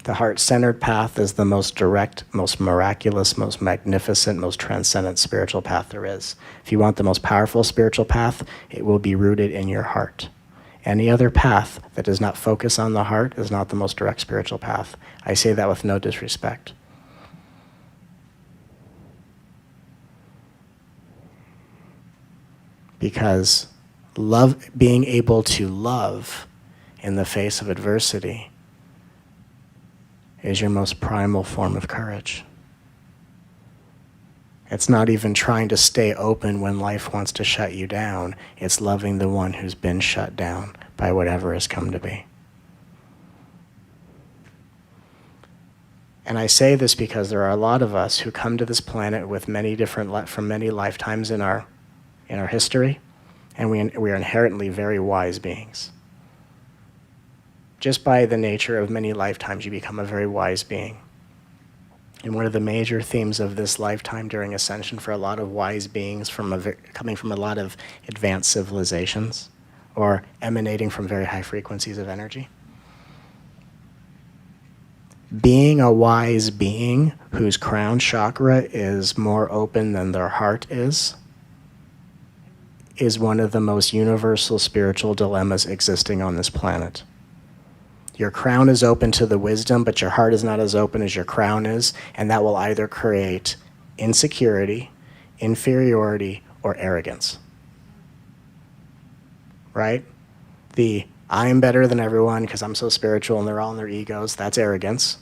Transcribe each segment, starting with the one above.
The heart-centered path is the most direct, most miraculous, most magnificent, most transcendent spiritual path there is. If you want the most powerful spiritual path, it will be rooted in your heart. Any other path that does not focus on the heart is not the most direct spiritual path. I say that with no disrespect. Because love, being able to love in the face of adversity, is your most primal form of courage. It's not even trying to stay open when life wants to shut you down. It's loving the one who's been shut down by whatever has come to be. And I say this because there are a lot of us who come to this planet with many different, from many lifetimes in our history, and we are inherently very wise beings. Just by the nature of many lifetimes, you become a very wise being. And one of the major themes of this lifetime during ascension for a lot of wise beings coming from a lot of advanced civilizations or emanating from very high frequencies of energy. Being a wise being whose crown chakra is more open than their heart is one of the most universal spiritual dilemmas existing on this planet. Your crown is open to the wisdom, but your heart is not as open as your crown is, and that will either create insecurity, inferiority, or arrogance. Right? The I'm better than everyone because I'm so spiritual and they're all in their egos, that's arrogance.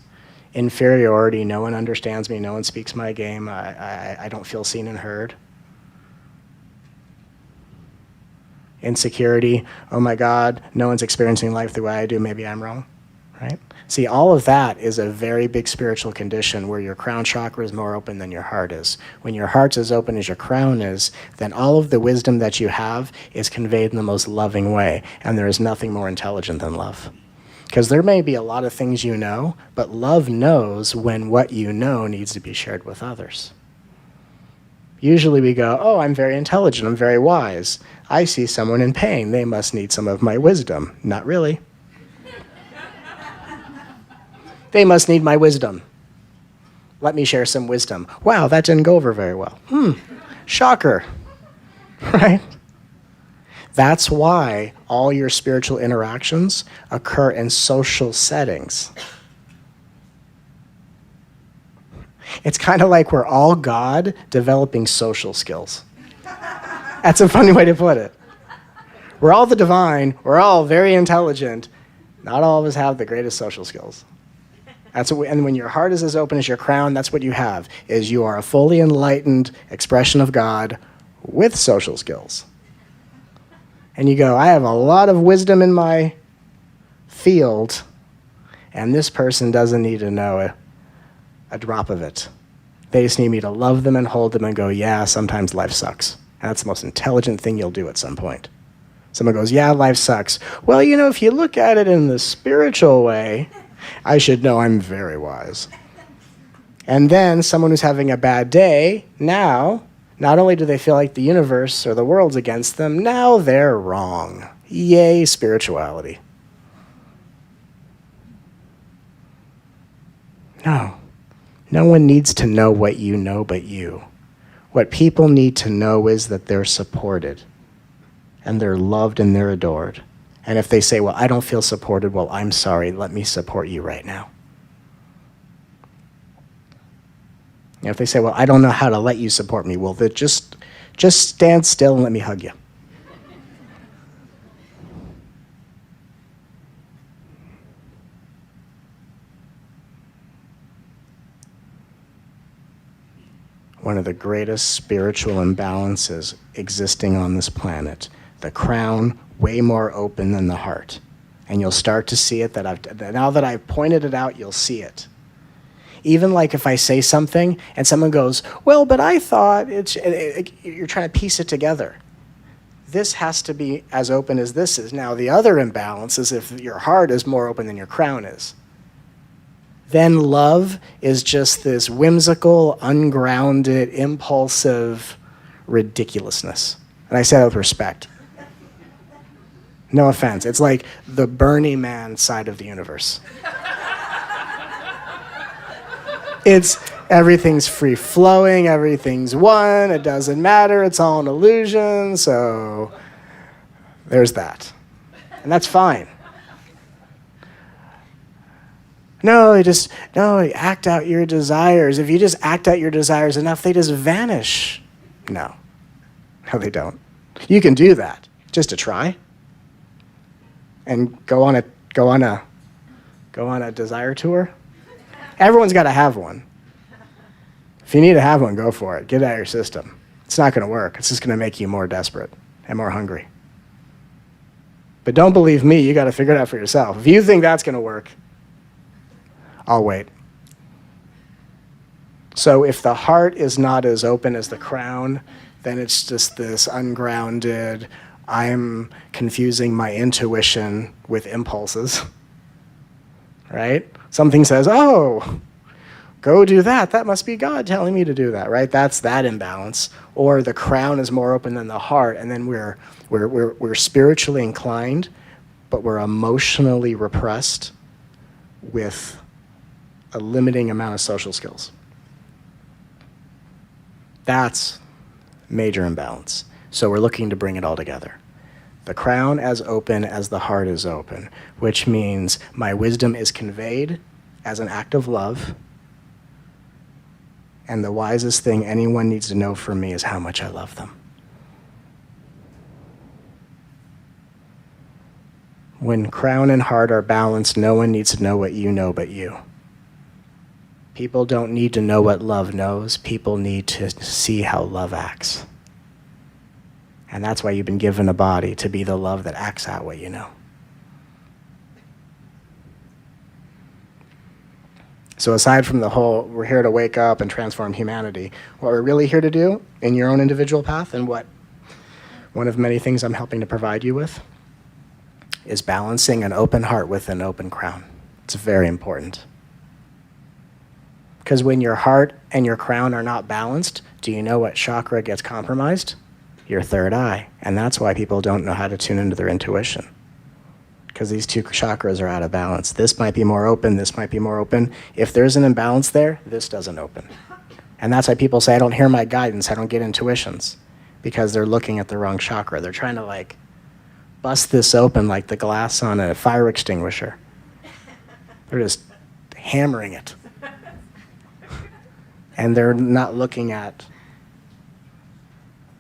Inferiority, no one understands me, no one speaks my game, I don't feel seen and heard. Insecurity, oh my God, no one's experiencing life the way I do, maybe I'm wrong, right? See, all of that is a very big spiritual condition where your crown chakra is more open than your heart is. When your heart's as open as your crown is, then all of the wisdom that you have is conveyed in the most loving way, and there is nothing more intelligent than love. Because there may be a lot of things you know, but love knows when what you know needs to be shared with others. Usually we go, oh, I'm very intelligent, I'm very wise. I see someone in pain, they must need some of my wisdom. Not really. They must need my wisdom. Let me share some wisdom. Wow, that didn't go over very well. Shocker, right? That's why all your spiritual interactions occur in social settings. It's kind of like we're all God developing social skills. That's a funny way to put it. We're all the divine, we're all very intelligent. Not all of us have the greatest social skills. And when your heart is as open as your crown, that's what you have, is you are a fully enlightened expression of God with social skills. And you go, I have a lot of wisdom in my field, and this person doesn't need to know a drop of it. They just need me to love them and hold them and go, yeah, sometimes life sucks. And that's the most intelligent thing you'll do at some point. Someone goes, yeah, life sucks. Well, you know, if you look at it in the spiritual way, I should know I'm very wise. And then someone who's having a bad day, now, not only do they feel like the universe or the world's against them, now they're wrong. Yay, spirituality. No. No one needs to know what you know but you. What people need to know is that they're supported, and they're loved and they're adored. And if they say, well, I don't feel supported, well, I'm sorry, let me support you right now. And if they say, well, I don't know how to let you support me, well, then just stand still and let me hug you. One of the greatest spiritual imbalances existing on this planet. The crown, way more open than the heart. And you'll start to see it, now that I've pointed it out, you'll see it. Even like if I say something and someone goes, well, but I thought you're trying to piece it together. This has to be as open as this is. Now the other imbalance is if your heart is more open than your crown is. Then love is just this whimsical, ungrounded, impulsive ridiculousness. And I say that with respect. No offense. It's like the Burning Man side of the universe. It's everything's free flowing, everything's one, it doesn't matter, it's all an illusion, so there's that. And that's fine. No, you act out your desires. If you just act out your desires enough, they just vanish. No, they don't. You can do that, just to try. And go on a desire tour. Everyone's got to have one. If you need to have one, go for it. Get it out of your system. It's not going to work. It's just going to make you more desperate and more hungry. But don't believe me. You got to figure it out for yourself. If you think that's going to work, I'll wait. So if the heart is not as open as the crown, then it's just this ungrounded, I'm confusing my intuition with impulses, right? Something says, oh, go do that. That must be God telling me to do that, right? That's that imbalance. Or the crown is more open than the heart, and then we're spiritually inclined, but we're emotionally repressed with a limiting amount of social skills. That's major imbalance. So we're looking to bring it all together. The crown as open as the heart is open, which means my wisdom is conveyed as an act of love, and the wisest thing anyone needs to know from me is how much I love them. When crown and heart are balanced, no one needs to know what you know but you. People don't need to know what love knows. People need to see how love acts. And that's why you've been given a body, to be the love that acts out what you know. So aside from the whole, we're here to wake up and transform humanity, what we're really here to do in your own individual path, and what one of many things I'm helping to provide you with, is balancing an open heart with an open crown. It's very important. Because when your heart and your crown are not balanced, do you know what chakra gets compromised? Your third eye. And that's why people don't know how to tune into their intuition. Because these two chakras are out of balance. This might be more open, this might be more open. If there's an imbalance there, this doesn't open. And that's why people say, I don't hear my guidance, I don't get intuitions. Because they're looking at the wrong chakra. They're trying to bust this open like the glass on a fire extinguisher. They're just hammering it. And they're not looking at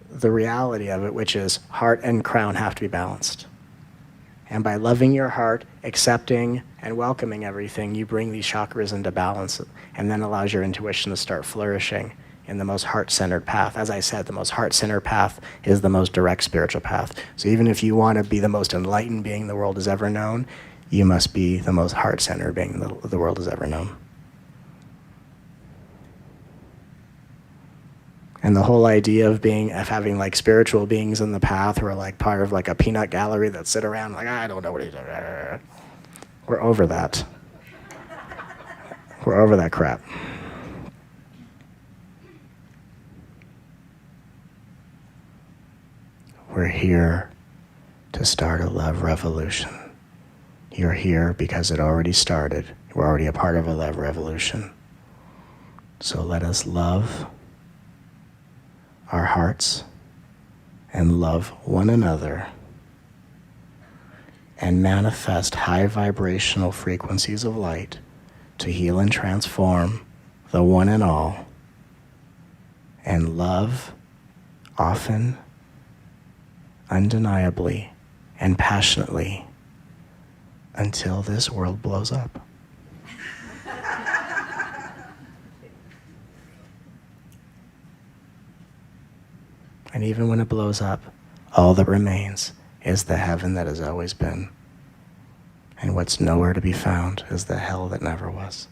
the reality of it, which is heart and crown have to be balanced. And by loving your heart, accepting and welcoming everything, you bring these chakras into balance, and then allows your intuition to start flourishing in the most heart-centered path. As I said, the most heart-centered path is the most direct spiritual path. So even if you want to be the most enlightened being the world has ever known, you must be the most heart-centered being the world has ever known. And the whole idea of having spiritual beings in the path who are part of a peanut gallery that sit around I don't know what he's doing. We're over that. We're over that crap. We're here to start a love revolution. You're here because it already started. We're already a part of a love revolution. So let us love our hearts and love one another and manifest high vibrational frequencies of light to heal and transform the one and all, and love often, undeniably, and passionately until this world blows up. And even when it blows up, all that remains is the heaven that has always been. And what's nowhere to be found is the hell that never was.